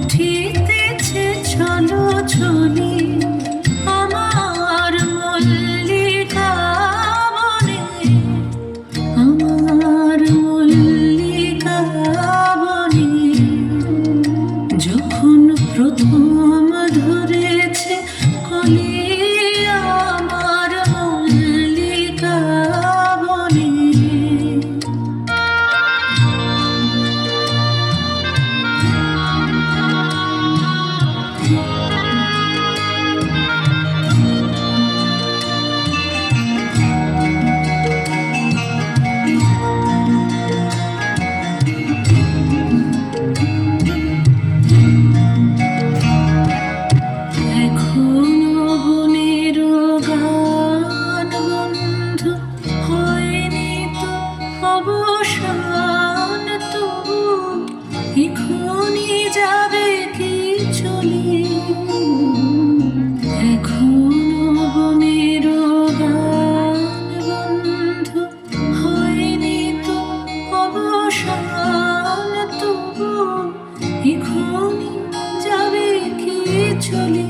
উঠিতেছে চলো চলি আমার মল্লিকা বনে, আমার মল্লিকা বনে। যখন প্রথম ধরেছে কলি আমার মল্লিকা বনে, এখনো বনের গান বন্ধু হয়নি তো অবসান, তবু এখনই যাবে কি চলি। এখনো বনের গান বন্ধু হয়নি তো অবসান, তবু এখনই যাবে কি চলি।